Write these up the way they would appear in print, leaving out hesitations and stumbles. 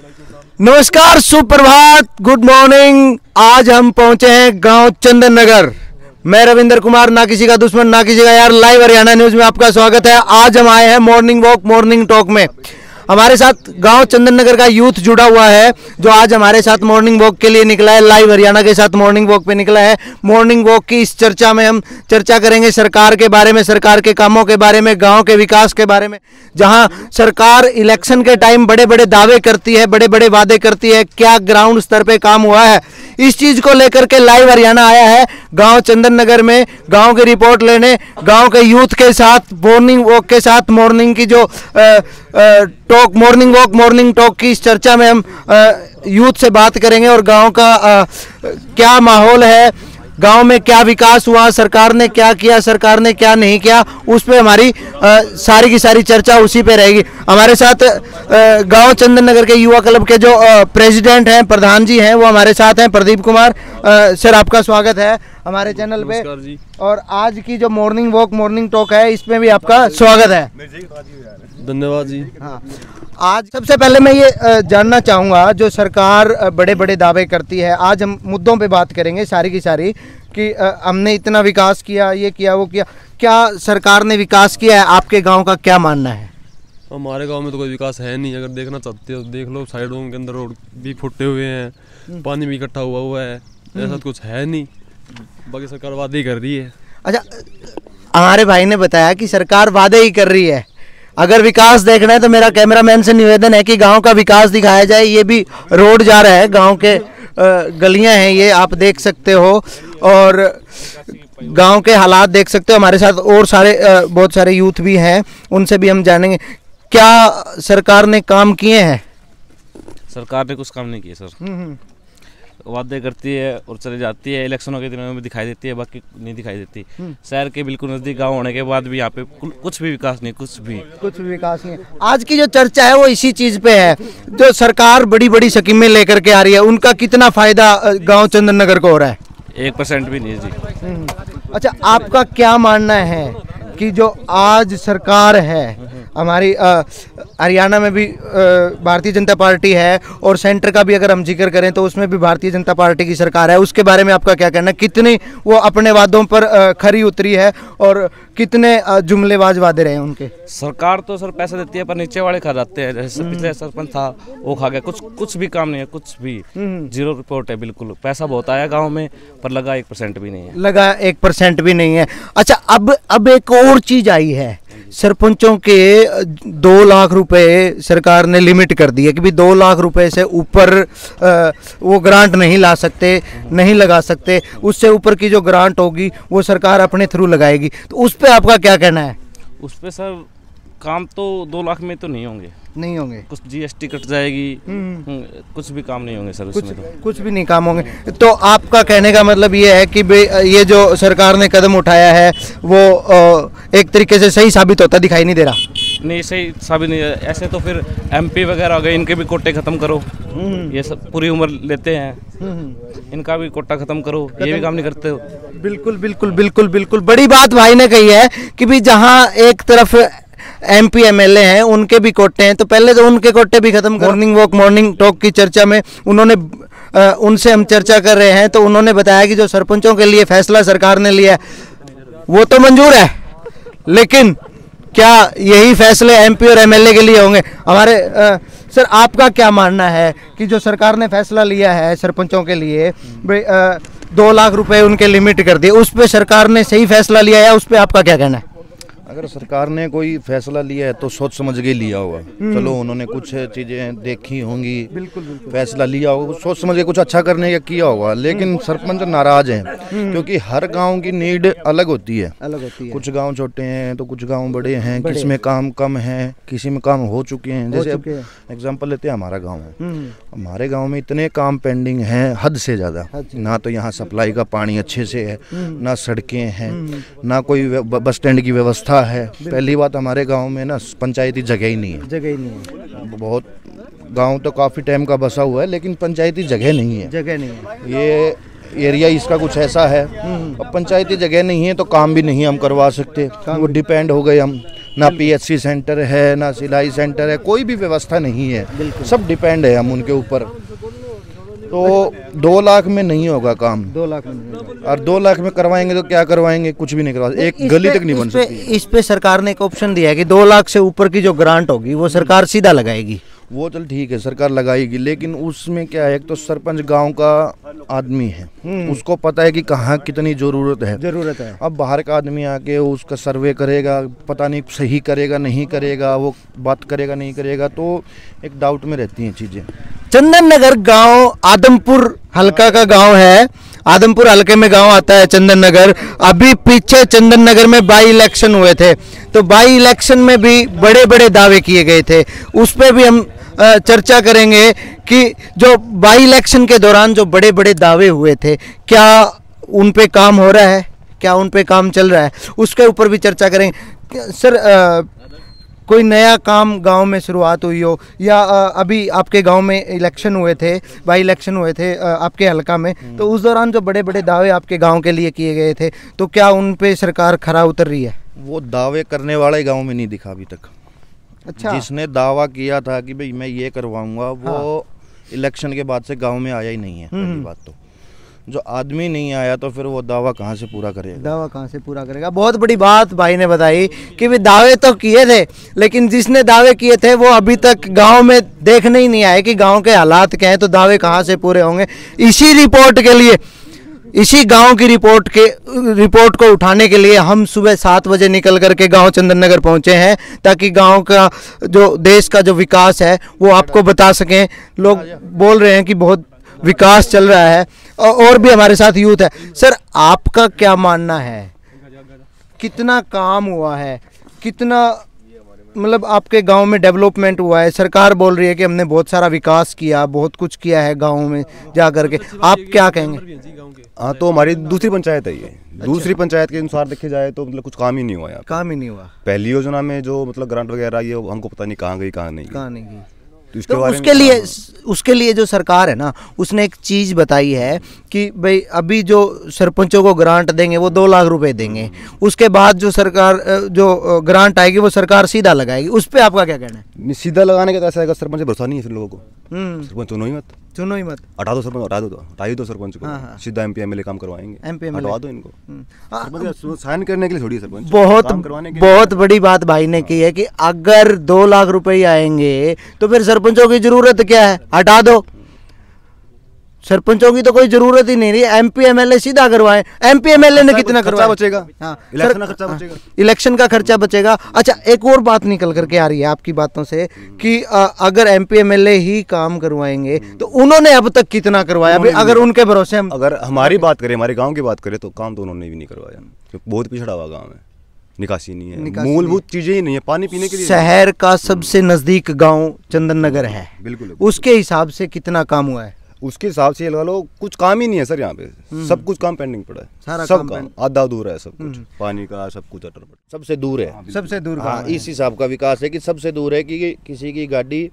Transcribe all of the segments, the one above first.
नमस्कार, सुप्रभात, good morning. आज हम पहुंचे हैं गांव चंदन नगर। मैं रविंद्र कुमार, ना किसी का दुश्मन ना किसी का यार, लाइव हरियाणा न्यूज में आपका स्वागत है। आज हम आए हैं मॉर्निंग वॉक मॉर्निंग टॉक में। हमारे साथ गांव चंदन नगर का यूथ जुड़ा हुआ है जो आज हमारे साथ मॉर्निंग वॉक के लिए निकला है, लाइव हरियाणा के साथ मॉर्निंग वॉक पे निकला है। मॉर्निंग वॉक की इस चर्चा में हम चर्चा करेंगे सरकार के बारे में, सरकार के कामों के बारे में, गांव के विकास के बारे में। जहां सरकार इलेक्शन के टाइम बड़े बड़े दावे करती है, बड़े बड़े वादे करती है, क्या ग्राउंड स्तर पे काम हुआ है, इस चीज को लेकर के लाइव हरियाणा आया है गांव चंदन नगर में, गांव की रिपोर्ट लेने, गांव के यूथ के साथ मॉर्निंग वॉक के साथ मॉर्निंग की जो talk morning walk morning talk की इस चर्चा में हम यूथ से बात करेंगे और गांव का क्या माहौल है, गांव में क्या विकास हुआ, सरकार ने क्या किया, सरकार ने क्या नहीं किया, उस पे हमारी सारी की सारी चर्चा उसी पे रहेगी। हमारे साथ गांव चंदन नगर के युवा क्लब के जो प्रेसिडेंट हैं, प्रधान जी हैं, वो हमारे साथ हैं, प्रदीप कुमार सर, आपका स्वागत है हमारे चैनल पे। और आज की जो मॉर्निंग वॉक मॉर्निंग टॉक है, इसमें भी आपका स्वागत है। धन्यवाद जी। हाँ, आज सबसे पहले मैं ये जानना चाहूँगा, जो सरकार बड़े बड़े दावे करती है, आज हम मुद्दों पे बात करेंगे सारी की सारी, कि हमने इतना विकास किया, ये किया, वो किया। क्या सरकार ने विकास किया है? आपके गांव का क्या मानना है? हमारे गांव में तो कोई विकास है नहीं। अगर देखना चाहते हो देख लो, साइडों के अंदर रोड भी फुटे हुए हैं, पानी भी इकट्ठा हुआ है, ऐसा कुछ है नहीं। बाकी सरकार वादे ही कर रही है। अच्छा, हमारे भाई ने बताया कि सरकार वादे ही कर रही है। अगर विकास देखना है तो मेरा कैमरामैन से निवेदन है कि गांव का विकास दिखाया जाए। ये भी रोड जा रहा है, गांव के गलियां हैं, ये आप देख सकते हो और गांव के हालात देख सकते हो। हमारे साथ और सारे बहुत सारे यूथ भी हैं, उनसे भी हम जानेंगे क्या सरकार ने काम किए हैं। सरकार ने कुछ काम नहीं किए सर। वादे करती है और चली जाती है, इलेक्शनों के दिनों में दिखाई देती है, बाकी नहीं दिखाई देती। शहर के बिल्कुल नजदीक गांव होने के बाद भी यहाँ पे कुछ भी विकास नहीं, कुछ भी विकास नहीं। आज की जो चर्चा है वो इसी चीज पे है, जो सरकार बड़ी बड़ी स्कीमें लेकर के आ रही है, उनका कितना फायदा गांव चंदन नगर को हो रहा है? 1% भी नहीं जी। अच्छा, आपका क्या मानना है कि जो आज सरकार है हमारी हरियाणा में भी भारतीय जनता पार्टी है और सेंटर का भी अगर हम जिक्र करें तो उसमें भी भारतीय जनता पार्टी की सरकार है, उसके बारे में आपका क्या कहना है? कितनी वो अपने वादों पर खरी उतरी है और कितने जुमलेबाज वादे रहे हैं उनके? सरकार तो सर पैसा देती है पर नीचे वाले खा जाते हैं। जैसे पिछले सरपंच था वो खा गया, कुछ भी काम नहीं है, कुछ भी जीरो रिपोर्ट है। बिल्कुल पैसा बहुत आया गाँव में पर लगा 1% भी नहीं है, लगा 1% भी नहीं है। अच्छा, अब एक और चीज आई है, सरपंचों के 2 लाख रुपए सरकार ने लिमिट कर दी है कि भी 2 लाख रुपए से ऊपर वो ग्रांट नहीं ला सकते, नहीं लगा सकते। उससे ऊपर की जो ग्रांट होगी वो सरकार अपने थ्रू लगाएगी। तो उस पे आपका क्या कहना है? उस पे सर काम तो 2 लाख में तो नहीं होंगे, कुछ GST कट जाएगी, कुछ भी काम नहीं होंगे सर उसमें। कुछ भी नहीं काम होंगे। तो आपका कहने का मतलब ये है कि ये जो सरकार ने कदम उठाया है वो एक तरीके से सही साबित होता दिखाई नहीं दे रहा? नहीं, सही साबित नहीं है। ऐसे तो फिर MP वगैरह हो गए, इनके भी कोटे खत्म करो। ये सब पूरी उम्र लेते हैं, इनका भी कोटा खत्म करो, ये भी काम नहीं करते हो। बिल्कुल बिल्कुल बिल्कुल बिल्कुल, बड़ी बात भाई ने कही है कि भी जहाँ एक तरफ MP MLA हैं उनके भी कोटे हैं, तो पहले तो उनके कोटे भी खत्म करो। मॉर्निंग वॉक मॉर्निंग टॉक की चर्चा में उन्होंने उनसे हम चर्चा कर रहे हैं, तो उन्होंने बताया कि जो सरपंचों के लिए फैसला सरकार ने लिया वो तो मंजूर है, लेकिन क्या यही फैसले MP और MLA के लिए होंगे? हमारे सर, आपका क्या मानना है कि जो सरकार ने फैसला लिया है सरपंचों के लिए, 2 लाख रुपए उनके लिमिट कर दिए, उस पर सरकार ने सही फैसला लिया है? उस पर आपका क्या कहना है? अगर सरकार ने कोई फैसला लिया है तो सोच समझ के लिया होगा। चलो, उन्होंने कुछ चीजें देखी होंगी, बिल्कुल फैसला लिया होगा, सोच समझ के कुछ अच्छा करने का किया होगा। लेकिन सरपंच नाराज हैं क्योंकि हर गांव की नीड अलग होती है। कुछ गांव छोटे हैं तो कुछ गांव बड़े हैं, किसी में काम कम है, किसी में काम हो चुके हैं। जैसे अब एग्जाम्पल लेते हैं, हमारा गाँव है, हमारे गाँव में इतने काम पेंडिंग हैं हद से ज़्यादा। ना तो यहाँ सप्लाई का पानी अच्छे से है, ना सड़कें हैं, ना कोई बस स्टैंड की व्यवस्था है। पहली बात, हमारे गांव में ना पंचायती जगह ही नहीं है। बहुत गांव तो काफी टाइम का बसा हुआ है लेकिन पंचायती जगह नहीं है। ये एरिया इसका कुछ ऐसा है, अब पंचायती जगह नहीं है तो काम भी नहीं हम करवा सकते। वो डिपेंड हो गए हम ना पीएचसी सेंटर है, ना सिलाई सेंटर है, कोई भी व्यवस्था नहीं है। सब डिपेंड है हम उनके ऊपर। तो 2 लाख में नहीं होगा काम, 2 लाख में और 2 लाख में करवाएंगे तो क्या करवाएंगे, कुछ भी नहीं करवा, एक गली तक नहीं बन सकती। इस पे सरकार ने एक ऑप्शन दिया है कि 2 लाख से ऊपर की जो ग्रांट होगी वो सरकार सीधा लगाएगी। वो चल ठीक है, सरकार लगाएगी, लेकिन उसमें क्या है, एक तो सरपंच गांव का आदमी है, उसको पता है कि कहाँ कितनी जरूरत है। अब बाहर का आदमी आके उसका सर्वे करेगा, पता नहीं सही करेगा नहीं करेगा, वो बात करेगा नहीं करेगा, तो एक डाउट में रहती हैं चीजें। चंदन नगर गांव आदमपुर हल्का का गांव है, आदमपुर हल्के में गांव आता है चंदन नगर। अभी पीछे चंदन नगर में बाई इलेक्शन हुए थे, तो बाई इलेक्शन में भी बड़े बड़े दावे किए गए थे, उस पर भी हम चर्चा करेंगे कि जो बाई इलेक्शन के दौरान जो बड़े बड़े दावे हुए थे, क्या उन पे काम हो रहा है, क्या उन पे काम चल रहा है, उसके ऊपर भी चर्चा करेंगे। सर, कोई नया काम गांव में शुरुआत हुई हो, या अभी आपके गांव में इलेक्शन हुए थे, बाई इलेक्शन हुए थे आपके हल्का में, तो उस दौरान जो बड़े बड़े दावे आपके गांव के लिए किए गए थे, तो क्या उन पे सरकार खरा उतर रही है? वो दावे करने वाला ही गांव में नहीं दिखा अभी तक। अच्छा। जिसने दावा किया था कि भाई मैं ये करवाऊंगा, वो इलेक्शन के बाद से गांव में आया ही नहीं है। पहली बात तो जो आदमी नहीं आया, तो फिर वो दावा कहाँ से पूरा करेगा? दावा कहाँ से पूरा करेगा? बहुत बड़ी बात भाई ने बताई कि वे दावे तो किए थे, लेकिन जिसने दावे किए थे वो अभी तक गांव में देखने ही नहीं आए कि गांव के हालात क्या हैं, तो दावे कहाँ से पूरे होंगे। इसी रिपोर्ट के लिए, इसी गांव की रिपोर्ट को उठाने के लिए हम सुबह 7 बजे निकल करके गांव चंदन नगर पहुंचे हैं, ताकि गांव का जो देश का जो विकास है वो आपको बता सकें। लोग बोल रहे हैं कि बहुत विकास चल रहा है, और भी हमारे साथ यूथ है। सर, आपका क्या मानना है, कितना काम हुआ है, कितना मतलब आपके गांव में डेवलपमेंट हुआ है? सरकार बोल रही है कि हमने बहुत सारा विकास किया, बहुत कुछ किया है गांव में जा करके, आप क्या कहेंगे? हाँ, तो हमारी दूसरी पंचायत है ये। दूसरी पंचायत के अनुसार देखे जाए तो मतलब कुछ काम ही नहीं हुआ यहाँ। काम ही नहीं हुआ। पहली योजना में जो मतलब ग्रांट वगैरह ये हमको पता नहीं कहाँ गई कहाँ नहीं गई। तो उसके लिए जो सरकार है ना, उसने एक चीज बताई है कि भाई अभी जो सरपंचों को ग्रांट देंगे वो 2 लाख रुपए देंगे, उसके बाद जो सरकार जो ग्रांट आएगी वो सरकार सीधा लगाएगी। उस पे आपका क्या कहना है? सीधा लगाने का तो ऐसा है, सरपंच भरोसा नहीं है फिर लोगों को। सरपंच चुनो ही मत, हटा दो सरपंच, हटा ही दो सरपंच को। हाँ। सीधा एमपी एमएलए काम करवाएंगे, हटवा दो इनको। सरपंच साइन करने के लिए छोड़िए, सरपंच बहुत बड़ी बात भाई ने की है कि अगर 2 लाख रुपए आएंगे तो फिर सरपंचों की जरूरत क्या है, हटा दो। सरपंचों की तो कोई जरूरत ही नहीं रही, एमपी एमएलए सीधा करवाएं। एमपी एमएलए ने कितना करवाया? बचेगा। हाँ, इलेक्शन का खर्चा बचेगा। इलेक्शन का खर्चा बचेगा। अच्छा, एक और बात निकल करके आ रही है आपकी बातों से कि अगर एमपी एमएलए ही काम करवाएंगे तो उन्होंने अब तक कितना करवाया? अगर उनके भरोसे हम, अगर हमारी बात करें, हमारे गाँव की बात करें, तो काम तो उन्होंने भी नहीं करवाया, क्योंकि बहुत पिछड़ा हुआ गाँव है, निकासी नहीं है, मूलभूत चीजें ही नहीं है, पानी पीने के लिए। शहर का सबसे नजदीक गांव चंदन नगर है, बिल्कुल। उसके हिसाब से कितना काम हुआ है? उसके हिसाब से लगा लो कुछ काम ही नहीं है सर यहाँ पे। सब कुछ काम पेंडिंग पड़ा है, सारा सब काम आधा अधूरा है, सब कुछ पानी का सब कुछ अटर पड़ा, सबसे दूर है। सबसे दूर। हाँ, इस हिसाब का विकास है कि सबसे दूर है कि किसी की गाड़ी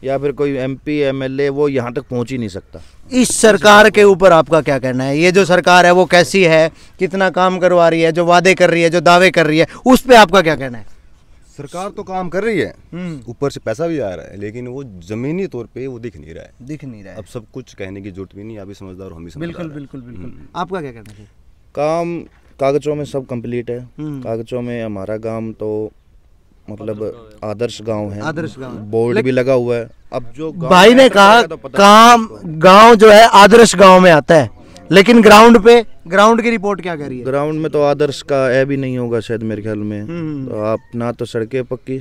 या फिर कोई एमपी एमएलए वो यहाँ तक पहुँच ही नहीं सकता। इस सरकार के ऊपर आपका क्या कहना है? ये जो सरकार है वो कैसी है, कितना काम करवा रही है, जो वादे कर रही है, जो दावे कर रही है, उस पे आपका क्या कहना है? सरकार तो काम कर रही है, ऊपर से पैसा भी आ रहा है, लेकिन वो जमीनी तौर पे वो दिख नहीं रहा है। अब सब कुछ कहने की जरूरत भी नहीं, आप भी समझदार, हम भी समझदार। बिल्कुल। आपका क्या कहना है? काम कागजों में सब कंप्लीट है। कागजों में हमारा गांव तो मतलब आदर्श गांव है, आदर्श गांव, बोर्ड भी लगा हुआ है। अब जो भाई ने कहा काम गांव जो है आदर्श गांव में आता है, लेकिन ग्राउंड की रिपोर्ट क्या कह रही है? ग्राउंड में तो आदर्श का ए भी नहीं होगा शायद मेरे ख्याल में। तो आप ना तो सड़कें पक्की,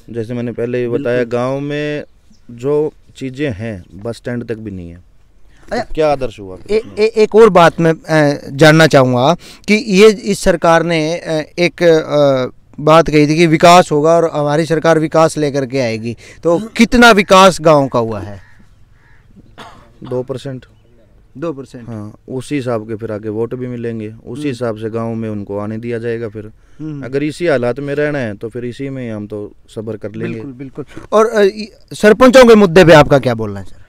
जैसे मैंने पहले ही बताया, गांव में जो चीजें हैं बस स्टैंड तक भी नहीं है। क्या आदर्श हुआ? एक और बात मैं जानना चाहूँगा कि ये इस सरकार ने एक बात कही थी कि विकास होगा और हमारी सरकार विकास लेकर के आएगी, तो कितना विकास गांव का हुआ है? 2%। 2%। हाँ, उसी हिसाब के फिर आगे वोट भी मिलेंगे, उसी हिसाब से गांव में उनको आने दिया जाएगा। फिर अगर इसी हालात में रहना है तो फिर इसी में हम तो सब्र कर लेंगे। बिल्कुल। और सरपंचों के मुद्दे पे आपका क्या बोलना है सर?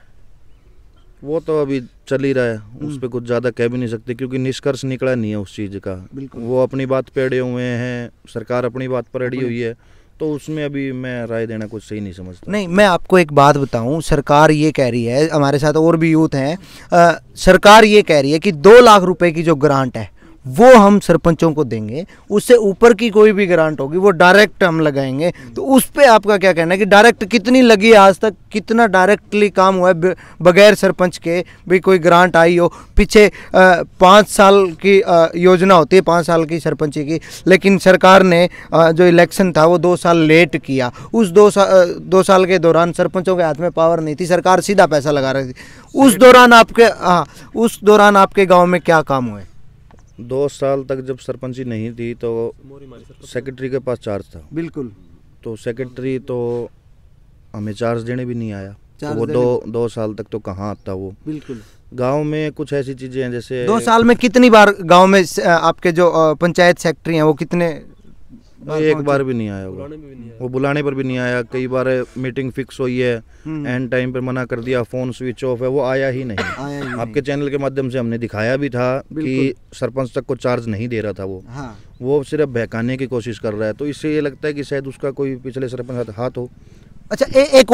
वो तो अभी चल ही रहा है, उस पर कुछ ज़्यादा कह भी नहीं सकते क्योंकि निष्कर्ष निकला नहीं है उस चीज़ का। वो अपनी बात पे अड़े हुए हैं, सरकार अपनी बात पर अड़ी हुई है, तो उसमें अभी मैं राय देना कुछ सही नहीं समझता। नहीं, मैं आपको एक बात बताऊं, सरकार ये कह रही है, हमारे साथ और भी यूथ हैं, सरकार ये कह रही है कि 2 लाख रुपए की जो ग्रांट है वो हम सरपंचों को देंगे, उससे ऊपर की कोई भी ग्रांट होगी वो डायरेक्ट हम लगाएंगे। तो उस पे आपका क्या कहना है कि डायरेक्ट कितनी लगी है आज तक, कितना डायरेक्टली काम हुआ है बगैर सरपंच के भी कोई ग्रांट आई हो? पीछे 5 साल की योजना होती है, 5 साल की सरपंची की, लेकिन सरकार ने जो इलेक्शन था वो 2 साल लेट किया। उस 2 साल के दौरान सरपंचों के हाथ में पावर नहीं थी, सरकार सीधा पैसा लगा रही थी। उस दौरान आपके गाँव में क्या काम हुए? 2 साल तक जब सरपंची नहीं थी तो सेक्रेटरी के पास चार्ज था। बिल्कुल। तो सेक्रेटरी तो हमें चार्ज देने भी नहीं आया, तो वो 2 साल तक तो कहाँ आता वो। बिल्कुल। गांव में कुछ ऐसी चीजें हैं जैसे 2 साल में कितनी बार गांव में आपके जो पंचायत सेक्रेटरी हैं वो कितने एक बार भी नहीं आया, वो बुलाने पर भी नहीं आया। कई बार मीटिंग फिक्स हुई है, एंड टाइम पर मना कर दिया, फोन स्विच ऑफ है, वो आया ही नहीं। आपके चैनल के माध्यम से हमने दिखाया भी था कि सरपंच तक को चार्ज नहीं दे रहा था वो। वो सिर्फ बहकाने की कोशिश कर रहा है, तो इससे ये लगता है कि शायद उसका कोई पिछले सरपंच हाथ हो। अच्छा, एक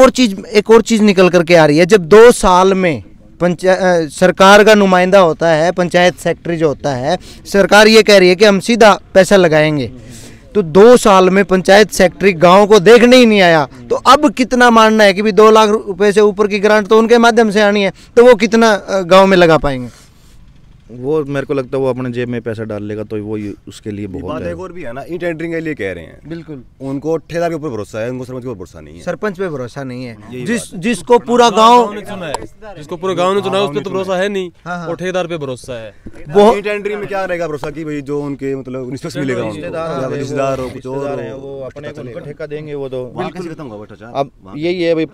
और चीज निकल करके आ रही है। जब 2 साल में सरकार का नुमाइंदा होता है, पंचायत सेक्रेटरी जो होता है, सरकार ये कह रही है कि हम सीधा पैसा लगाएंगे, तो 2 साल में पंचायत सेक्रेटरी गांव को देखने ही नहीं आया, तो अब कितना मानना है कि भी 2 लाख रुपए से ऊपर की ग्रांट तो उनके माध्यम से आनी है, तो वो कितना गांव में लगा पाएंगे? वो मेरे को लगता है वो अपने जेब में पैसा डाल लेगा, तो वो उसके लिए बहुत है। एक और भी है ना, ई टेंडरिंग के लिए कह रहे हैं। बिल्कुल। उनको ठेकेदार के ऊपर भरोसा है, उनको सरपंच के ऊपर भरोसा नहीं है। सरपंच पे भरोसा नहीं है। जिसको पूरा गांव ने चुना है, जिसको पूरा गांव ने चुना है उस पे तो भरोसा है नहीं, और ठेकेदार पे भरोसा है। वो टेंडरिंग में क्या रहेगा भरोसा कि भाई जो उनके मतलब निष्पक्ष मिलेगा, रिश्तेदार हो कुछ और वो अपने को ठेका देंगे, वो तो बिल्कुल खत्म होगा बेटा। अब यही है भाई,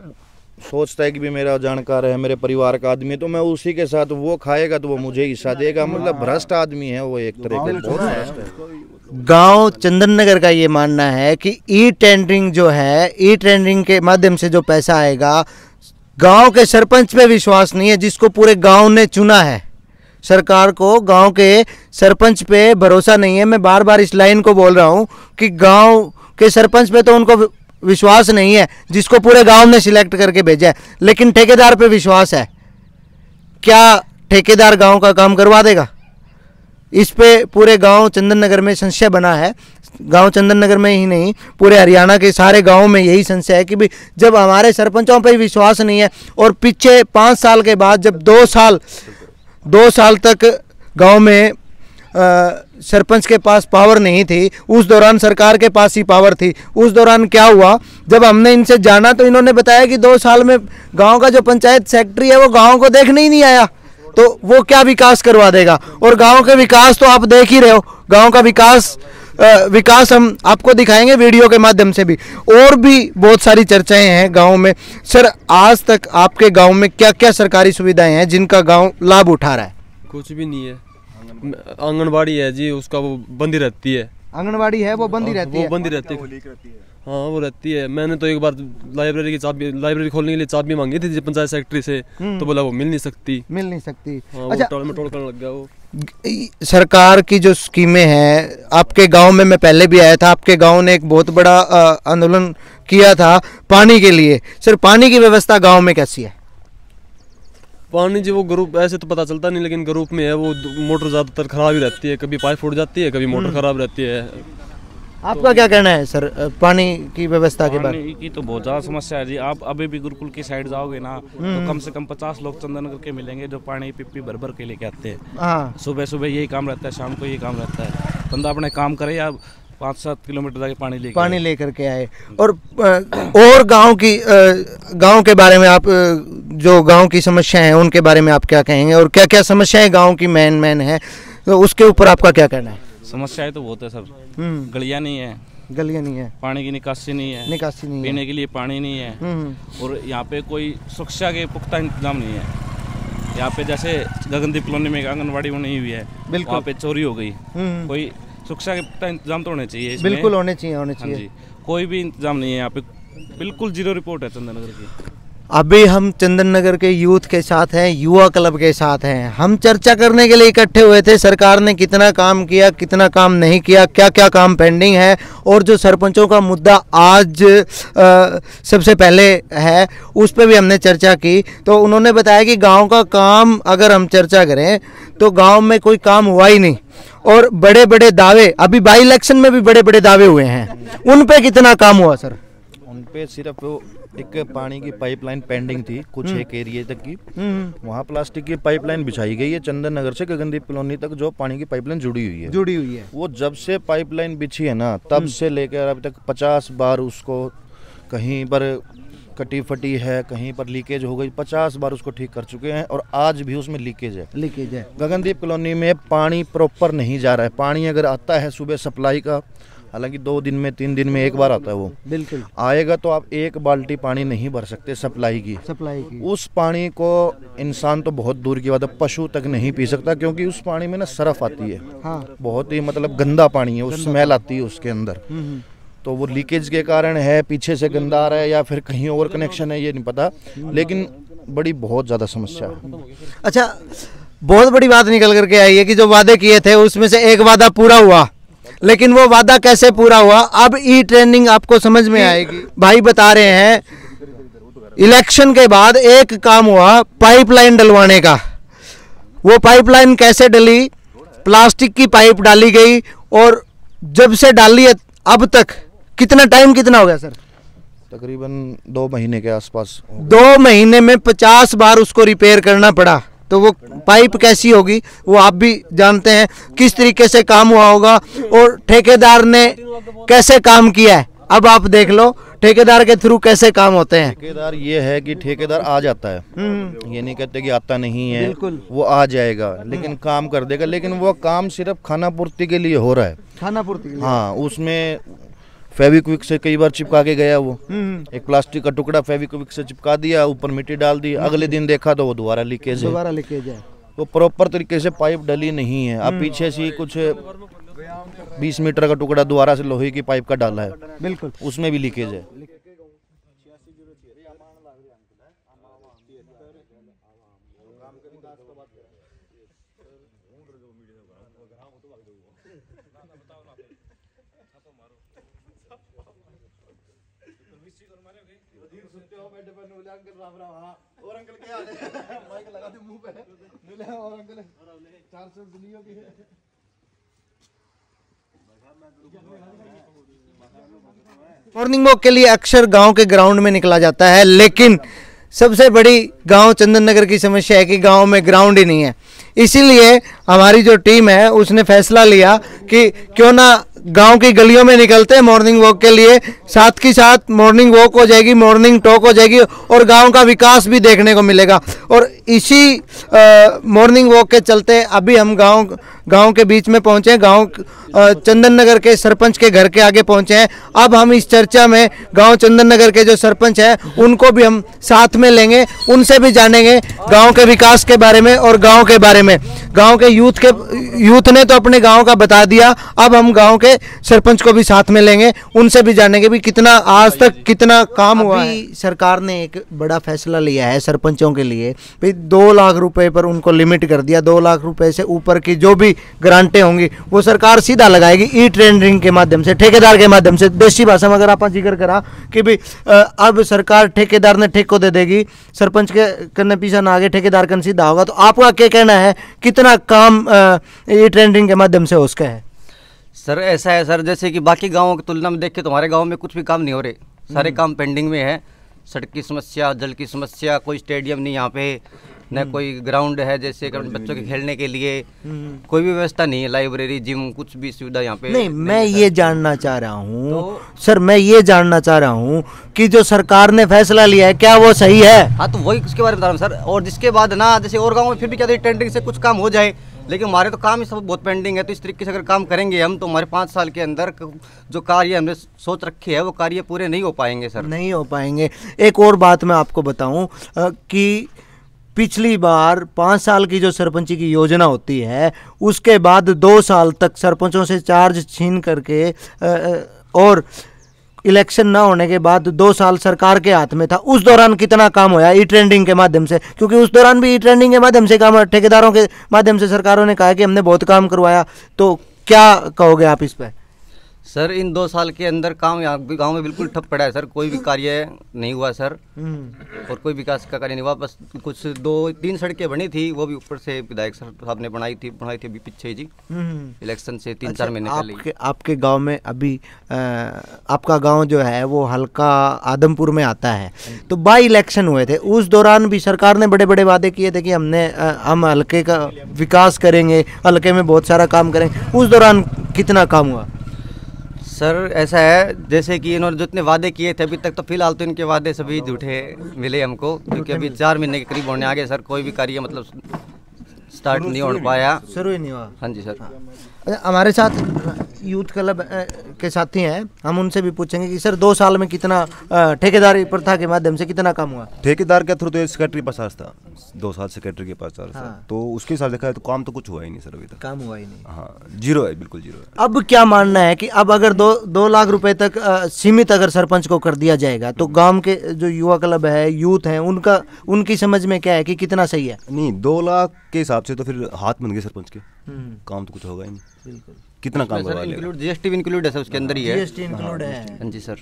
सोचता है कि भी मेरा जानकार है, मेरे परिवार का आदमी है, तो मैं उसी के साथ, वो खाएगा तो वो मुझे हिस्सा देगा। मतलब भ्रष्ट आदमी है वो, एक तरह का बहुत भ्रष्ट है। गांव चंदन नगर का ये मानना है कि ई टेंडरिंग जो है, ई टेंडरिंग के माध्यम से जो पैसा आएगा, गांव के सरपंच पे विश्वास नहीं है जिसको पूरे गांव ने चुना है। सरकार को गांव के सरपंच पे भरोसा नहीं है। मैं बार बार इस लाइन को बोल रहा हूं कि गांव के सरपंच पे तो उनको विश्वास नहीं है जिसको पूरे गांव ने सिलेक्ट करके भेजा है, लेकिन ठेकेदार पे विश्वास है। क्या ठेकेदार गांव का काम करवा देगा? इस पे पूरे गांव चंदन नगर में संशय बना है। गांव चंदन नगर में ही नहीं, पूरे हरियाणा के सारे गांव में यही संशय है कि भी जब हमारे सरपंचों पे विश्वास नहीं है, और पीछे 5 साल के बाद जब 2 साल तक गांव में सरपंच के पास पावर नहीं थी, उस दौरान सरकार के पास ही पावर थी। उस दौरान क्या हुआ, जब हमने इनसे जाना तो इन्होंने बताया कि 2 साल में गांव का जो पंचायत सेक्रेटरी है वो गांव को देखने ही नहीं आया, तो वो क्या विकास करवा देगा? और गांव के विकास तो आप देख ही रहे हो, गांव का विकास हम आपको दिखाएंगे वीडियो के माध्यम से भी। और भी बहुत सारी चर्चाएं हैं गांव में। सर, आज तक आपके गांव में क्या क्या सरकारी सुविधाएं हैं जिनका गांव लाभ उठा रहा है? कुछ भी नहीं है। आंगनबाड़ी है जी, उसका वो बंदी रहती है। आंगनबाड़ी है वो बंदी रहती है, वो बंदी रहती है। हाँ, वो रहती है। मैंने तो एक बार लाइब्रेरी खोलने के लिए चाबी मांगी थी पंचायत सेक्रेटरी से, तो बोला वो मिल नहीं सकती। हाँ, अच्छा, टोल में टोल करने लग गया वो। सरकार की जो स्कीमें हैं, आपके गांव में मैं पहले भी आया था, आपके गांव ने एक बहुत बड़ा आंदोलन किया था पानी के लिए। सर, पानी की व्यवस्था गांव में कैसी है? पानी जी, वो ग्रुप ऐसे तो पता चलता नहीं, लेकिन ग्रुप में है वो मोटर ज़्यादातर खराब ही रहती है, कभी पाइप फूट जाती है, कभी मोटर खराब रहती है। आपका क्या कहना है सर पानी की व्यवस्था के बारे में? पानी की तो बहुत ज़्यादा समस्या है जी। आप अभी भी गुरुकुल की साइड जाओगे ना, तो कम से कम 50 लोग चंदननगर के मिलेंगे जो पानी पिप्पी भर भर के लेके आते हैं। सुबह सुबह यही काम रहता है, शाम को यही काम रहता है। बंदा अपने काम करे या 5-7 किलोमीटर जाके पानी लेकर के आए। और गांव के बारे में आप, जो गांव की समस्याएं हैं उनके बारे में आप क्या कहेंगे, और क्या क्या समस्याएं गांव की मेन है, तो उसके ऊपर आपका क्या कहना है? समस्याएं तो बहुत है सर। गलियां नहीं है, पानी की निकासी नहीं है, पीने के लिए पानी नहीं है, और यहाँ पे कोई सुरक्षा के पुख्ता इंतजाम नहीं है। यहाँ पे जैसे गगनदीप कॉलोनी में आंगनबाड़ी नहीं हुई है, वहाँ पे चोरी हो गई। कोई सुरक्षा के पुख्ता इंतजाम तो होने चाहिए, बिल्कुल होने चाहिए। कोई भी इंतजाम नहीं है यहाँ पे, बिल्कुल जीरो रिपोर्ट है चंदननगर की। अभी हम चंदन नगर के यूथ के साथ हैं, युवा क्लब के साथ हैं। हम चर्चा करने के लिए इकट्ठे हुए थे, सरकार ने कितना काम किया, कितना काम नहीं किया, क्या क्या काम पेंडिंग है, और जो सरपंचों का मुद्दा आज सबसे पहले है उस पर भी हमने चर्चा की। तो उन्होंने बताया कि गांव का काम अगर हम चर्चा करें तो गांव में कोई काम हुआ ही नहीं, और बड़े बड़े दावे, अभी बाई इलेक्शन में भी बड़े बड़े दावे हुए हैं, उन पे कितना काम हुआ सर? उन पे सिर्फ एक पानी की पाइपलाइन पेंडिंग थी कुछ एक एरिया तक की, वहाँ प्लास्टिक की पाइपलाइन बिछाई गई है चंदन नगर से गगनदीप कॉलोनी तक, जो पानी की पाइपलाइन जुड़ी हुई है। वो जब से पाइपलाइन बिछी है ना, तब से लेकर अभी तक 50 बार उसको कहीं पर कटी फटी है, कहीं पर लीकेज हो गई, 50 बार उसको ठीक कर चुके हैं, और आज भी उसमें लीकेज है। गगनदीप कॉलोनी में पानी प्रॉपर नहीं जा रहा है। पानी अगर आता है सुबह सप्लाई का, हालांकि 2 दिन में 3 दिन में एक बार आता है, वो बिल्कुल आएगा, तो आप एक बाल्टी पानी नहीं भर सकते सप्लाई की। उस पानी को इंसान तो बहुत दूर की बात है, पशु तक नहीं पी सकता, क्योंकि उस पानी में ना सरफ आती है। हाँ। बहुत ही मतलब गंदा पानी है, उस स्मेल आती है उसके अंदर। तो वो लीकेज के कारण है, पीछे से गंदा आ रहा है, या फिर कहीं और कनेक्शन है, ये नहीं पता, लेकिन बड़ी बहुत ज़्यादा समस्या है। अच्छा, बहुत बड़ी बात निकल करके आई है कि जो वादे किए थे उसमें से एक वादा पूरा हुआ, लेकिन वो वादा कैसे पूरा हुआ अब ई ट्रेंडिंग आपको समझ में आएगी। भाई बता रहे हैं इलेक्शन के बाद एक काम हुआ पाइपलाइन डलवाने का। वो पाइपलाइन कैसे डली? प्लास्टिक की पाइप डाली गई, और जब से डाली है अब तक कितना टाइम कितना हो गया सर? तकरीबन 2 महीने के आसपास। 2 महीने में 50 बार उसको रिपेयर करना पड़ा। तो वो पाइप कैसी होगी वो आप भी जानते हैं, किस तरीके से काम हुआ होगा, और ठेकेदार ने कैसे काम किया है। अब आप देख लो ठेकेदार के थ्रू कैसे काम होते हैं। ठेकेदार ये है कि ठेकेदार आ जाता है, ये नहीं कहते कि आता नहीं है, वो आ जाएगा लेकिन काम कर देगा, लेकिन वो काम सिर्फ खाना पूर्ति के लिए हो रहा है। खाना पूर्ति? हाँ, उसमें फेविक्विक से कई बार चिपका के गया वो, एक प्लास्टिक का टुकड़ा फेविक्विक से चिपका दिया, ऊपर मिट्टी डाल दी, अगले दिन देखा तो वो दोबारा लीकेज है। वो प्रॉपर तरीके से पाइप डली नहीं है। अब पीछे से कुछ 20 मीटर का टुकड़ा दोबारा से लोहे की पाइप का डाला है, बिल्कुल उसमें भी लीकेज है। मॉर्निंग वॉक के लिए अक्सर गांव के ग्राउंड में निकला जाता है, लेकिन सबसे बड़ी गांव चंदन नगर की समस्या है कि गांव में ग्राउंड ही नहीं है। इसीलिए हमारी जो टीम है उसने फैसला लिया कि क्यों ना गांव की गलियों में निकलते हैं मॉर्निंग वॉक के लिए, साथ ही साथ मॉर्निंग वॉक हो जाएगी, मॉर्निंग टॉक हो जाएगी, और गांव का विकास भी देखने को मिलेगा। और इसी मॉर्निंग वॉक के चलते अभी हम गांव के बीच में पहुंचे, गांव चंदन नगर के सरपंच के घर के आगे पहुंचे हैं। अब हम इस चर्चा में गांव चंदन नगर के जो सरपंच हैं उनको भी हम साथ में लेंगे, उनसे भी जानेंगे गांव के विकास के बारे में और गांव के बारे में। गांव के यूथ ने तो अपने गांव का बता दिया, अब हम गांव के सरपंच को भी साथ में लेंगे, उनसे भी जानेंगे भी कितना आज तक कितना काम हुआ है। सरकार ने एक बड़ा फैसला लिया है सरपंचों के लिए, भाई 2 लाख रुपए पर उनको लिमिट कर दिया। 2 लाख रुपए से ऊपर की जो भी ग्रांटें होंगी वो सरकार सीधा लगाएगी ई टेंडरिंग के माध्यम से, ठेकेदार के माध्यम से। देसी भाषा में अगर आप जिक्र करा कि भाई अब सरकार ठेकेदार ने ठेको दे देगी, सरपंच के करने पीछे ना आगे ठेकेदार का सीधा होगा। तो आपका क्या कहना है, कितना काम ई टेंडरिंग के माध्यम से हो उसका है? सर ऐसा है सर, जैसे कि बाकी गांवों की तुलना में देख के तुम्हारे गांव में कुछ भी काम नहीं हो रहे, सारे काम पेंडिंग में है। सड़क की समस्या, जल की समस्या, कोई स्टेडियम नहीं यहाँ पे, न कोई ग्राउंड है जैसे बच्चों के खेलने के लिए, कोई भी व्यवस्था नहीं है, लाइब्रेरी, जिम, कुछ भी सुविधा यहाँ पे नहीं। मैं ये जानना चाह रहा हूँ सर, मैं ये जानना चाह रहा हूँ कि जो सरकार ने फैसला लिया है क्या वो सही है? हाँ, तो वही उसके बारे में बता रहा हूँ सर। और जिसके बाद ना जैसे और गाँव में फिर भी क्या टेंडरिंग से कुछ काम हो जाए, लेकिन हमारे तो काम ही सब बहुत पेंडिंग है। तो इस तरीके से अगर काम करेंगे हम तो हमारे 5 साल के अंदर जो कार्य हमने सोच रखे है वो कार्य पूरे नहीं हो पाएंगे सर, नहीं हो पाएंगे। एक और बात मैं आपको बताऊं कि पिछली बार 5 साल की जो सरपंची की योजना होती है उसके बाद 2 साल तक सरपंचों से चार्ज छीन करके और इलेक्शन ना होने के बाद 2 साल सरकार के हाथ में था, उस दौरान कितना काम हुआ ई ट्रेंडिंग के माध्यम से? क्योंकि उस दौरान भी ई ट्रेंडिंग के माध्यम से काम, ठेकेदारों के माध्यम से सरकारों ने कहा कि हमने बहुत काम करवाया, तो क्या कहोगे आप इस पे? सर इन 2 साल के अंदर काम यहाँ गांव में बिल्कुल ठप पड़ा है सर, कोई भी कार्य नहीं हुआ सर, और कोई विकास का कार्य नहीं हुआ। बस कुछ 2-3 सड़कें बनी थी, वो भी ऊपर से विधायक साहब ने बनाई थी अभी पीछे जी, इलेक्शन से 3-4 महीने पहले। आपके गांव में अभी आपका गांव जो है वो हल्का आदमपुर में आता है, तो बाई इलेक्शन हुए थे, उस दौरान भी सरकार ने बड़े बड़े वादे किए थे कि हम हल्के का विकास करेंगे, हल्के में बहुत सारा काम करेंगे, उस दौरान कितना काम हुआ? सर ऐसा है जैसे कि इन्होंने जितने वादे किए थे अभी तक, तो फिलहाल तो इनके वादे सभी झूठे मिले हमको, क्योंकि अभी 4 महीने के करीब होने आ गए सर, कोई भी कार्य मतलब स्टार्ट नहीं हो पाया, शुरू ही नहीं हुआ। हाँ जी सर। हमारे साथ यूथ क्लब के साथी हैं, हम उनसे भी पूछेंगे कि सर 2 साल में कितना ठेकेदारी प्रथा के माध्यम से कितना काम हुआ? ठेकेदार के थ्रू तो सेक्रेटरी के पास था, 2 साल सेक्रेटरी के पास 4 साल, तो उसके हिसाब से देखा है तो काम तो कुछ हुआ ही नहीं सर अभी तक। काम हुआ ही नहीं, हाँ, जीरो है, बिल्कुल जीरो है। अब क्या मानना है कि अब अगर 2 लाख रुपए तक सीमित अगर सरपंच को कर दिया जाएगा, तो गांव के जो युवा क्लब है, यूथ है, उनकी समझ में क्या है कि कितना सही है? नहीं, 2 लाख के हिसाब से तो फिर हाथ बन गए सरपंच के, काम तो कुछ होगा ही नहीं। बिल्कुल, कितना काम करवा लेगा? जीएसटी भी इंक्लूड है सर, उसके अंदर ही है, जीएसटी इंक्लूड है। हाँ जी सर।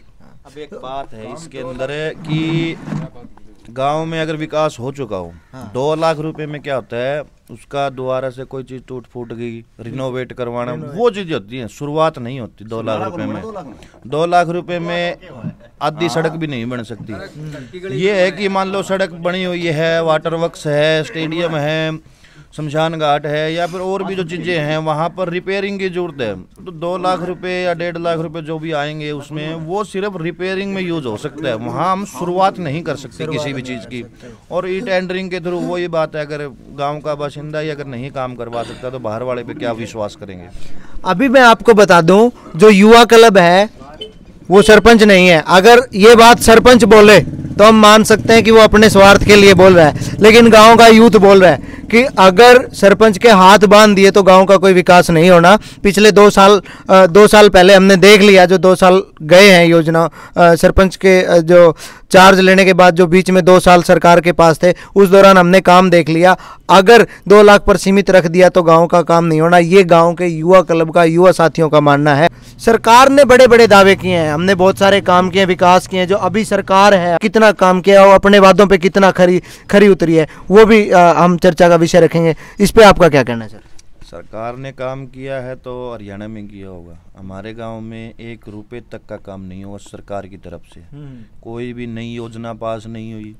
अब एक बात है इसके अंदर है कि गांव में अगर विकास हो चुका हो, 2 लाख रुपए में क्या होता है, उसका दोबारा से कोई चीज टूट फूट गई, रिनोवेट करवाना, वो चीज होती है, शुरुआत नहीं होती 2 लाख रुपए में। 2 लाख रुपए में आधी सड़क भी नहीं बन सकती। ये है कि मान लो सड़क बनी हुई है, वाटर वर्क्स है, स्टेडियम है, शमशान घाट है, या फिर और भी जो चीज़ें हैं वहाँ पर रिपेयरिंग की जरूरत है, तो 2 लाख रुपए या 1.5 लाख रुपए जो भी आएंगे उसमें वो सिर्फ रिपेयरिंग में यूज हो सकता है, वहाँ हम शुरुआत नहीं कर सकते किसी भी चीज़ की। और ई टेंडरिंग के थ्रू वो ये बात है, अगर गांव का बाशिंदा ही अगर नहीं काम करवा सकता तो बाहर वाले पे क्या विश्वास करेंगे? अभी मैं आपको बता दूं, जो युवा क्लब है वो सरपंच नहीं है। अगर ये बात सरपंच बोले तो हम मान सकते हैं कि वो अपने स्वार्थ के लिए बोल रहा है, लेकिन गांव का यूथ बोल रहा है कि अगर सरपंच के हाथ बांध दिए तो गांव का कोई विकास नहीं होना। पिछले 2 साल पहले हमने देख लिया, जो 2 साल गए हैं योजना सरपंच के जो चार्ज लेने के बाद, जो बीच में 2 साल सरकार के पास थे, उस दौरान हमने काम देख लिया। अगर 2 लाख पर सीमित रख दिया तो गांव का काम नहीं होना, ये गांव के युवा क्लब का, युवा साथियों का मानना है। सरकार ने बड़े बड़े दावे किए हैं, हमने बहुत सारे काम किए, विकास किए, जो अभी सरकार है कितना काम किया और अपने वादों पे कितना खरी उतरी है, वो भी हम चर्चा का विषय रखेंगे। इस पे आपका क्या कहना है सर? सरकार ने काम किया है तो हरियाणा में किया होगा, हमारे गांव में 1 रुपए तक का काम नहीं हुआ सरकार की तरफ से। कोई भी नई योजना पास नहीं हुई,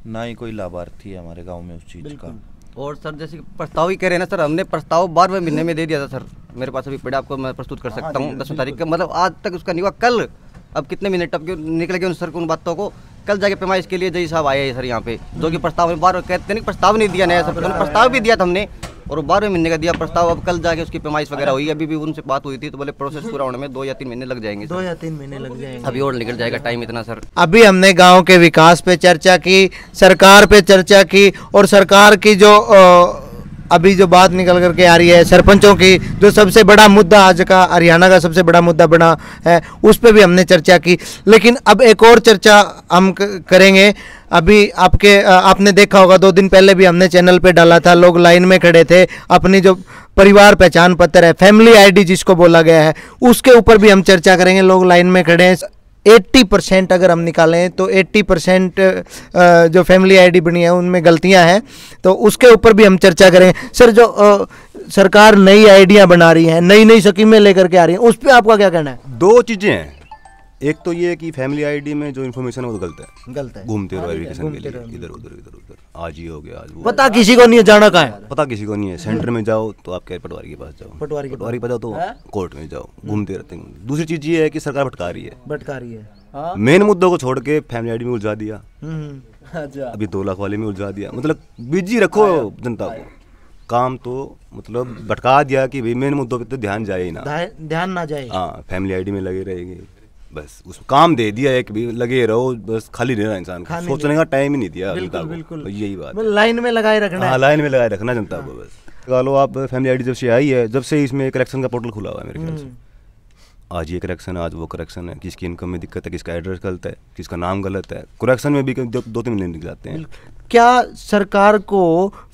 ना ही कोई लाभार्थी है हमारे गांव में उस चीज का। और सर जैसे प्रस्ताव ही कह रहे हैं ना सर, हमने प्रस्ताव 12वें महीने में दे दिया था सर, मेरे पास अभी पड़ा, आपको मैं प्रस्तुत कर सकता हूँ 10 तारीख का, मतलब आज तक उसका नहीं हुआ। कल अब कितने मिनट अब निकल गए उन सर को, उन बातों को कल जाके पैमाइश के लिए जय साहब आए हैं सर यहाँ पे, जो कि प्रस्ताव में 12 कहते नहीं, प्रस्ताव नहीं दिया नया सर, प्रस्ताव भी दिया था हमने और 12वें महीने का दिया प्रस्ताव। अब कल जाके उसकी पैमाइश वगैरह हुई, अभी भी उनसे बात हुई थी तो बोले प्रोसेस पूरा होने में 2 या 3 महीने लग जाएंगे। 2 या 3 महीने लग जाएंगे, अभी और निकल जाएगा टाइम इतना सर। अभी हमने गांव के विकास पे चर्चा की, सरकार पे चर्चा की, और सरकार की जो अभी जो बात निकल करके आ रही है सरपंचों की, जो सबसे बड़ा मुद्दा आज का हरियाणा का सबसे बड़ा मुद्दा बना है, उस पे भी हमने चर्चा की। लेकिन अब एक और चर्चा हम करेंगे। अभी आपने देखा होगा 2 दिन पहले भी हमने चैनल पे डाला था, लोग लाइन में खड़े थे, अपनी जो परिवार पहचान पत्र है, फैमिली आईडी जिसको बोला गया है, उसके ऊपर भी हम चर्चा करेंगे। लोग लाइन में खड़े हैं, 80% अगर हम निकालें तो 80% जो फैमिली आईडी बनी है उनमें गलतियां हैं, तो उसके ऊपर भी हम चर्चा करें। सर, जो सरकार नई आइडिया बना रही है, नई नई स्कीमें लेकर के आ रही है, उस पर आपका क्या कहना है? 2 चीज़ें हैं, एक तो ये कि फैमिली आईडी में जो इन्फॉर्मेशन है वो गलत है, घूमते रहो वेरिफिकेशन के लिए इधर उधर, आज ही हो गया, आज वो, पता किसी को नहीं है, जाना कहाँ है, पता किसी को नहीं है। सेंटर में जाओ तो आप क्या पटवारी के पास जाओ, पटवारी पे जाओ तो कोर्ट में जाओ, घूमते रहते हैं। दूसरी चीज ये है कि सरकार भटका रही है, मेन मुद्दों को छोड़ के फैमिली आईडी में उलझा दिया, अभी 2 लाख वाले में उलझा दिया, मतलब बिजी रखो जनता को, काम तो मतलब भटका दिया कि भाई मेन मुद्दों पे तो ध्यान जाए ही ना, ध्यान ना जाए। हाँ, फैमिली आईडी में लगे रहेंगे, बस उस काम दे दिया है कि भी लगे रहो, बस खाली नहीं रहा इंसान को, सोचने का टाइम ही नहीं दिया जनता को, यही बात है। लाइन में लगाए रखना, हाँ, लाइन में लगाए रखना जनता को बस। लगा लो आप फैमिली आईडी जब से आई है, जब से इसमें कलेक्शन का पोर्टल खुला हुआ है मेरे ख्याल से, आज ये करेक्शन है, आज वो करेक्शन है, किसकी इनकम में दिक्कत है, किसका एड्रेस गलत है, किसका नाम गलत है, करेक्शन में भी 2-3 महीने निकल जाते हैं। क्या सरकार को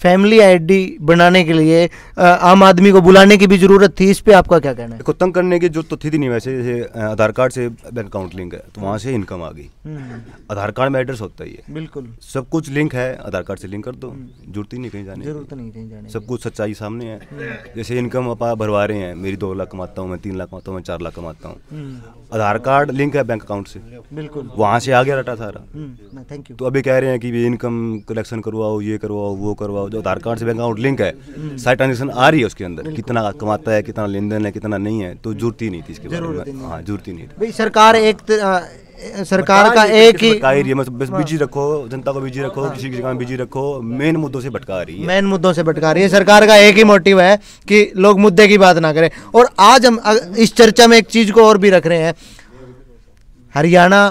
फैमिली आईडी बनाने के लिए आम आदमी को बुलाने की भी जरूरत थी? इस पे आपका क्या कहना है? देखो, तंग करने की जरूरत तो थी नहीं। वैसे जैसे आधार कार्ड से बैंक अकाउंट लिंक है तो वहाँ से इनकम आ गई, आधार कार्ड में एड्रेस होता ही है, बिल्कुल सब कुछ लिंक है, आधार कार्ड से लिंक कर दो, जरूरत ही नहीं कहीं जाने की। जरूरत नहीं कहीं जाने सब कुछ सच्चाई सामने है। जैसे इनकम आप भरवा रहे हैं, मेरी 2 लाख कमाता हूँ, मैं 3 लाख कमाता हूँ, मैं 4 लाख कमाता हूँ, आधार कार्ड लिंक है बैंक अकाउंट से, बिल्कुल वहाँ से आ गया डाटा सारा। Thank you. तो अभी कह रहे हैं कि ये इनकम कलेक्शन करवाओ, ये करवाओ, वो करवाओ। जो आधार कार्ड से बैंक अकाउंट लिंक है, सारी ट्रांजेक्शन आ रही है उसके अंदर, कितना कमाता है, कितना लेन देन है, कितना नहीं है, तो जरूरत ही नहीं थी इसके बारे में। हाँ, जरूरत ही नहीं थी। भाई सरकार का एक ही बस बिजी रखो, जनता को बिजी रखो, किसी की जगह बिजी रखो, मेन मुद्दों से भटका रही है। मेन मुद्दों से भटका रही है। सरकार का एक ही मोटिव है कि लोग मुद्दे की बात ना करें। और आज हम इस चर्चा में एक चीज को और भी रख रहे हैं। हरियाणा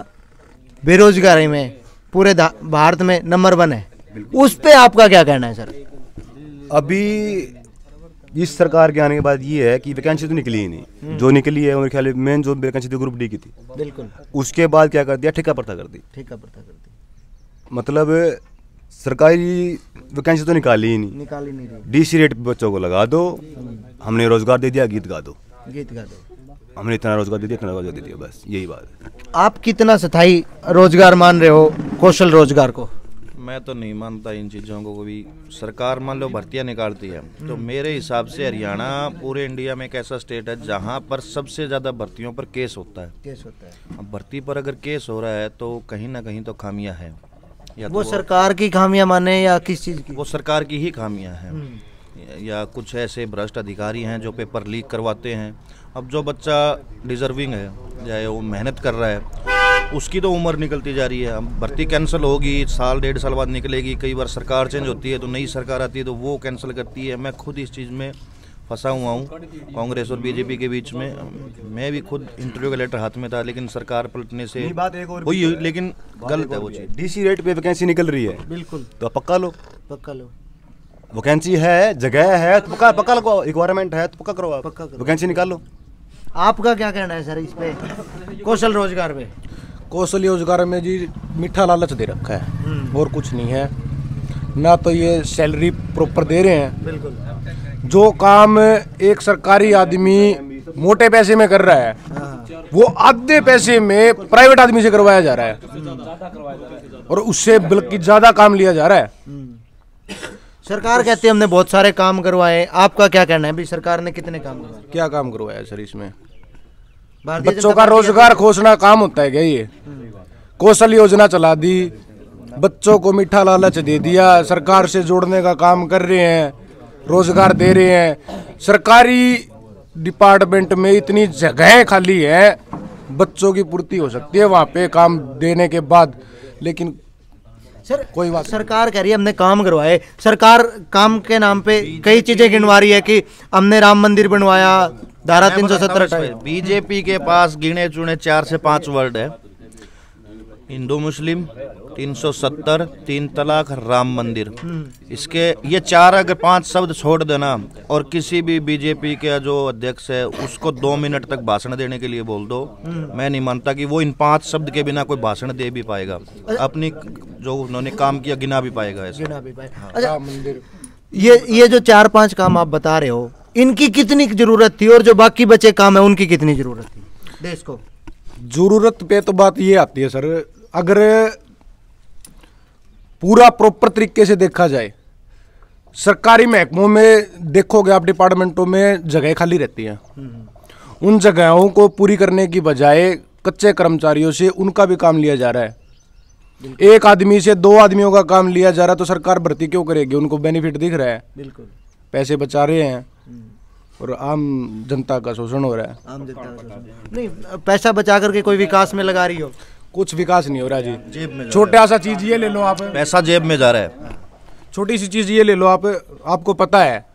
बेरोजगारी में पूरे भारत में नंबर 1 है, उस पे आपका क्या कहना है सर? अभी इस सरकार के आने के बाद ये है कि वैकेंसी तो निकली ही नहीं, जो निकली है मेरे ख्याल में मेन जो वैकेंसी थी ग्रुप डी की थी, बिल्कुल। उसके बाद क्या कर दिया, ठेका प्रथा कर दी। ठेका प्रथा कर दी, मतलब सरकारी वैकेंसी तो निकाली ही नहीं, निकाली नहीं रही। डीसी रेट पे बच्चों को लगा दो, हमने रोजगार दे दिया, गीत गा दो, गीत गा दो, हमने इतना रोजगार दे दिया, इतना रोजगार दे दिया, बस यही बात है। आप कितना स्थायी रोजगार मान रहे हो कौशल रोजगार को? मैं तो नहीं मानता इन चीज़ों को भी। सरकार मान लो भर्तियां निकालती है, तो मेरे हिसाब से हरियाणा पूरे इंडिया में एक ऐसा स्टेट है जहां पर सबसे ज़्यादा भर्तियों पर केस होता है। केस होता है। अब भर्ती पर अगर केस हो रहा है तो कहीं ना कहीं तो खामियां हैं, या वो तो सरकार की खामियां माने या किस चीज़ की? वो सरकार की ही खामियां हैं, या कुछ ऐसे भ्रष्ट अधिकारी हैं जो पेपर लीक करवाते हैं। अब जो बच्चा डिजर्विंग है, चाहे वो मेहनत कर रहा है, उसकी तो उम्र निकलती जा रही है। अब भर्ती कैंसिल होगी, 1-1.5 साल बाद निकलेगी। कई बार सरकार चेंज होती है तो नई सरकार आती है तो वो कैंसिल करती है। मैं खुद इस चीज़ में फंसा हुआ हूँ, कांग्रेस और बीजेपी के बीच में। मैं भी खुद इंटरव्यू का लेटर हाथ में था, लेकिन सरकार पलटने से बात एक और हुई, लेकिन गलत है वो चीज़। डीसी रेट पे वैकेंसी निकल रही है, बिल्कुल, तो पक्का लो, पक्का लो। वैकेंसी है, जगह है तो पक्का लो, रिक्वायरमेंट है तो पक्का करो, आप वैकेंसी निकाल लो। आपका क्या कहना है सर इस पे, कौशल रोजगार पे? कौशल रोजगार में जी मीठा लालच दे रखा है और कुछ नहीं है। ना तो ये सैलरी प्रॉपर दे रहे हैं, बिल्कुल। जो काम एक सरकारी आदमी मोटे पैसे में कर रहा है वो आधे पैसे में प्राइवेट आदमी से करवाया जा रहा है, और उससे बल्कि ज्यादा काम लिया जा रहा है। सरकार कहती है हमने बहुत सारे काम करवाए, आपका क्या कहना है भी सरकार ने कितने काम करवाए? क्या काम करवाया सर इसमें? भारतीय बच्चों जनता का पार्टी रोजगार खोजना काम होता है क्या? ये कौशल योजना चला दी, बच्चों को मीठा लालच दे दिया, सरकार से जोड़ने का काम कर रहे हैं, रोजगार दे रहे हैं। सरकारी डिपार्टमेंट में इतनी जगह खाली है, बच्चों की पूर्ति हो सकती है वहाँ पे काम देने के बाद, लेकिन सर कोई बात सरकार कह रही है हमने काम करवाए। सरकार काम के नाम पे कई चीजें गिनवा रही है कि हमने राम मंदिर बनवाया, धारा 370। बीजेपी के पास गिने चुने 4 से 5 वर्ड है, हिंदू मुस्लिम, 370, 3 तलाक, राम मंदिर। इसके ये 4 अगर 5 शब्द छोड़ देना और किसी भी बीजेपी के जो अध्यक्ष है उसको 2 मिनट तक भाषण देने के लिए बोल दो, मैं नहीं मानता कि वो इन 5 शब्द के बिना कोई भाषण दे भी पाएगा, अपनी जो उन्होंने काम किया गिना भी पाएगा ऐसे। गिना भी पाएगा। अच्छा, ये जो 4-5 काम आप बता रहे हो, इनकी कितनी जरूरत थी और जो बाकी बचे काम है उनकी कितनी जरूरत थी देश को? जरूरत पे तो बात ये आती है सर, अगर पूरा प्रॉपर तरीके से देखा जाए, सरकारी महकमों में देखोगे आप, डिपार्टमेंटों में जगह खाली रहती हैं, उन जगहों को पूरी करने की बजाय कच्चे कर्मचारियों से उनका भी काम लिया जा रहा है। एक आदमी से 2 आदमियों का काम लिया जा रहा है, तो सरकार भर्ती क्यों करेगी? उनको बेनिफिट दिख रहा है, बिल्कुल पैसे बचा रहे हैं, और आम जनता का शोषण हो रहा है। आम जनता का शोषण नहीं, पैसा बचा करके कोई विकास में लगा रही हो? कुछ विकास नहीं हो रहा जी। जेब में छोटा सा चीज ये ले लो आप, पैसा जेब में जा रहा है। छोटी सी चीज ये ले लो आप, आपको पता है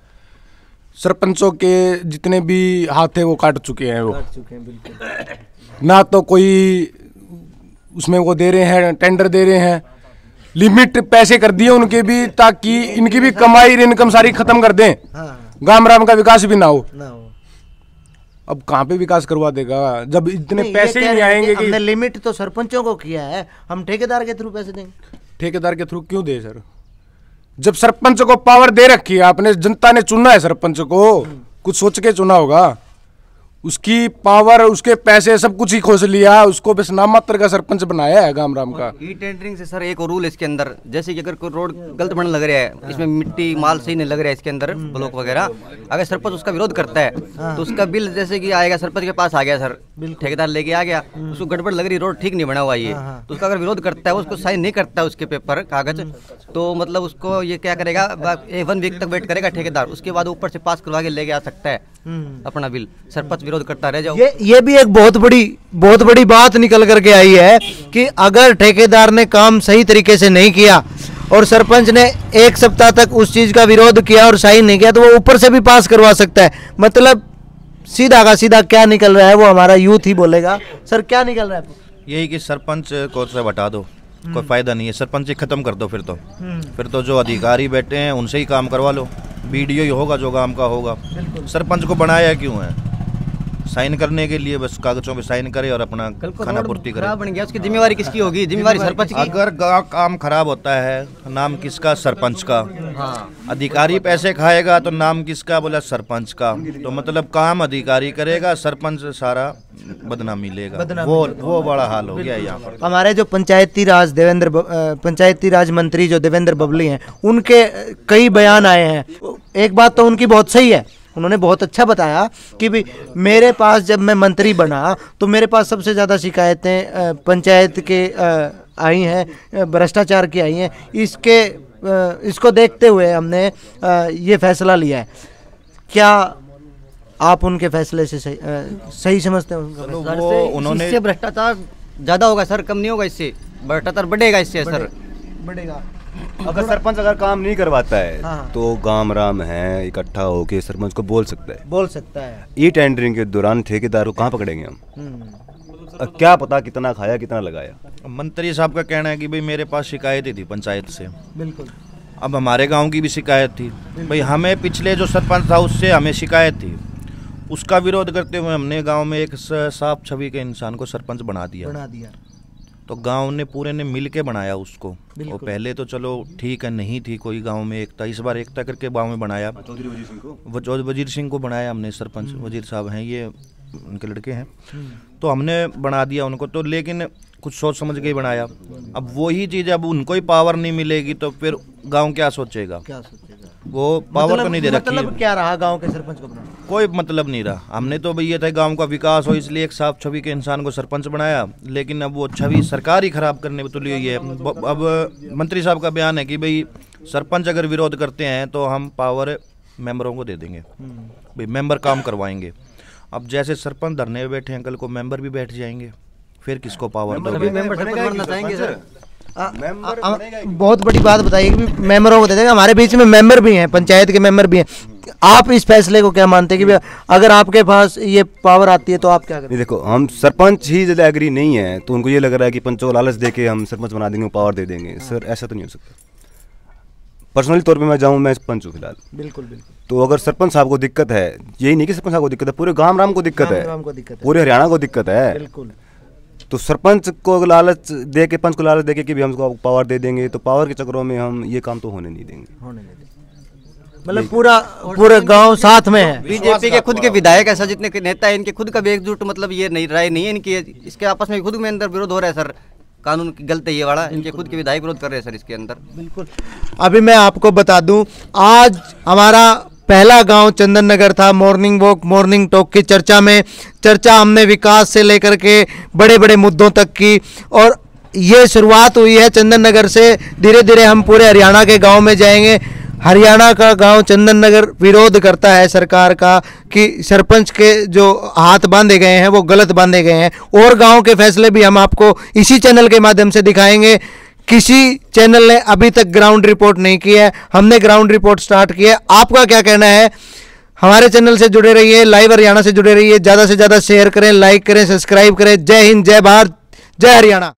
सरपंचों के जितने भी हाथ है वो काट चुके हैं, वो काट चुके हैं, बिल्कुल। ना तो कोई उसमें वो दे रहे हैं, टेंडर दे रहे हैं, लिमिट पैसे कर दिए उनके भी, ताकि इनकी भी कमाई इनकम सारी खत्म कर दें, गांव राम का विकास भी ना हो। अब कहाँ पे विकास करवा देगा जब इतने नहीं, पैसे ये ही कह नहीं रहे हैं आएंगे कि हमने कि लिमिट तो सरपंचों को किया है, हम ठेकेदार के थ्रू पैसे देंगे। ठेकेदार के थ्रू क्यों दे सर? जब सरपंच को पावर दे रखी है आपने, जनता ने चुना है सरपंच को, कुछ सोच के चुना होगा। उसकी पावर, उसके पैसे सब कुछ ही खोज लिया, उसको बस नाम मात्र का सरपंच बनाया है गाम राम का। ई टेंडरिंग से सर एक और रूल इसके अंदर, जैसे कि अगर कोई रोड गलत बनने लग रहा है, इसमें मिट्टी माल सही नहीं लग रहा है इसके अंदर, ब्लॉक वगैरह, अगर सरपंच उसका विरोध करता है तो उसका बिल जैसे कि आएगा, सरपंच के पास आ गया सर, ठेकेदार लेके आ गया, उसको गड़बड़ लग रही, रोड ठीक नहीं बना हुआ ये, तो उसका अगर विरोध करता है, उसको साइन नहीं करता है उसके पेपर कागज, तो मतलब उसको ये क्या करेगा, 1 वीक तक वेट करेगा ठेकेदार, उसके बाद ऊपर से पास करवा के लेके आ सकता है अपना बिल। सरपंच विरोध करता रह जाओ। ये भी एक बहुत बड़ी बात निकल करके आई है कि अगर ठेकेदार ने काम सही तरीके से नहीं किया और सरपंच ने 1 सप्ताह तक उस चीज का विरोध किया और साइन नहीं किया, तो वो ऊपर से भी पास करवा सकता है। मतलब सीधा का सीधा क्या निकल रहा है वो हमारा यूथ ही बोलेगा। सर क्या निकल रहा है? यही कि सरपंच को से हटा दो, कोई फायदा नहीं है, सरपंच ही खत्म कर दो। फिर तो जो अधिकारी बैठे हैं उनसे ही काम करवा लो, बीडीओ ही होगा जो काम का होगा। सरपंच को बनाया क्यों है? साइन करने के लिए, बस कागजों पे साइन करे और अपना खाना पूर्ति करे। बन गया, उसकी जिम्मेवारी किसकी होगी? जिम्मेवारी सरपंच की। अगर काम खराब होता है नाम किसका? सरपंच का। अधिकारी पैसे खाएगा तो नाम किसका? बोला सरपंच का। तो मतलब काम अधिकारी करेगा, सरपंच सारा बदनामी लेगा। वो बड़ा हाल हो गया यहाँ पर। हमारे जो पंचायती राज मंत्री जो देवेंद्र बबली हैं, उनके कई बयान आए हैं। एक बात तो उनकी बहुत सही है, उन्होंने बहुत अच्छा बताया कि भी मेरे पास जब मैं मंत्री बना तो मेरे पास सबसे ज़्यादा शिकायतें पंचायत के आई हैं, भ्रष्टाचार की आई हैं। इसको देखते हुए हमने ये फैसला लिया है। क्या आप उनके फैसले से सही समझते हैं उनका? वो उन्होंने इससे भ्रष्टाचार ज़्यादा होगा सर, कम नहीं होगा। इससे भ्रष्टाचार बढ़ेगा, इससे सर बढ़ेगा। अगर सरपंच अगर काम नहीं करवाता है तो गांव राम है इकट्ठा होके सरपंच को बोल सकता है। ई टेंडरिंग के दौरान ठेकेदार को कहाँ पकड़ेंगे हम? क्या पता कितना खाया कितना लगाया। मंत्री साहब का कहना है कि भाई मेरे पास शिकायतें थी पंचायत से। बिल्कुल। अब हमारे गांव की भी शिकायत थी, भाई हमें पिछले जो सरपंच था उससे हमें शिकायत थी, उसका विरोध करते हुए हमने गांव में एक साफ छवि के इंसान को सरपंच बना दिया। तो गांव ने पूरे ने मिल के बनाया उसको। और पहले तो चलो ठीक है, नहीं थी कोई गांव में एकता, इस बार एकता करके गांव में बनाया। वजीर सिंह को बनाया हमने सरपंच, वजीर साहब हैं ये, उनके लड़के हैं, तो हमने बना दिया उनको। तो लेकिन कुछ सोच समझ के ही बनाया। अब वही चीज़ अब उनको ही पावर नहीं मिलेगी तो फिर गांव क्या सोचेगा? वो पावर तो नहीं दे रखी। मतलब क्या रहा गांव के सरपंच को बनाना? कोई मतलब नहीं रहा। हमने तो भाई ये था गांव का विकास हो, इसलिए एक साफ छवि के इंसान को सरपंच बनाया, लेकिन अब वो छवि सरकार ही खराब करने में तुली हुई है। अब मंत्री साहब का बयान है कि भाई सरपंच अगर विरोध करते हैं तो हम पावर मेंबरों को दे देंगे, भाई मेंबर काम करवाएंगे। अब जैसे सरपंच धरने में बैठे हैं, कल को मेंबर भी बैठ जाएंगे, फिर किसको पावर दोगे? बहुत बड़ी बात बताइए कि मेंबरों को दे देंगे। हमारे बीच में मेंबर भी हैं, पंचायत के मेंबर भी हैं। आप इस फैसले को क्या मानते हैं कि अगर आपके पास ये पावर आती है तो आप क्या करें? देखो, हम सरपंच ही ज़्यादा एग्री नहीं है तो उनको ये लग रहा है कि पंचों को लालच देके हम सरपंच बना देंगे, पावर दे देंगे। सर ऐसा तो नहीं हो सकता। पर्सनली तौर पे मैं जाऊँ, मैं पंच हूँ फिलहाल। बिल्कुल। तो अगर सरपंच साहब को दिक्कत है, यही नहीं कि सरपंच साहब को दिक्कत है, पूरे गांव राम को दिक्कत है, पूरे हरियाणा को दिक्कत है। बिल्कुल। तो सरपंच को लालच दे के, पंच को लालच दे के कि भी हमको पावर दे देंगे, तो पावर के चक्करों में हम ये काम तो होने नहीं देंगे। मतलब पूरे गांव साथ में है। बीजेपी के खुद के विधायक ऐसा जितने नेता है, इनके खुद का भी एकजुट मतलब ये नहीं राय नहीं है इनकी, इसके आपस में खुद में अंदर विरोध हो रहा है सर। कानून गलत है ये वाला, इनके खुद के विधायक विरोध कर रहे हैं सर इसके अंदर। बिल्कुल। अभी मैं आपको बता दूं, आज हमारा पहला गांव चंदन नगर था। मॉर्निंग वॉक मॉर्निंग टॉक की चर्चा हमने विकास से लेकर के बड़े बड़े मुद्दों तक की, और ये शुरुआत हुई है चंदन नगर से। धीरे धीरे हम पूरे हरियाणा के गांव में जाएंगे। हरियाणा का गांव चंदन नगर विरोध करता है सरकार का कि सरपंच के जो हाथ बांधे गए हैं वो गलत बांधे गए हैं, और गांव के फैसले भी हम आपको इसी चैनल के माध्यम से दिखाएंगे। किसी चैनल ने अभी तक ग्राउंड रिपोर्ट नहीं की है, हमने ग्राउंड रिपोर्ट स्टार्ट की है। आपका क्या कहना है? हमारे चैनल से जुड़े रहिए, लाइव हरियाणा से जुड़े रहिए, ज़्यादा से ज़्यादा शेयर करें, लाइक करें, सब्सक्राइब करें। जय हिंद, जय भारत, जय हरियाणा।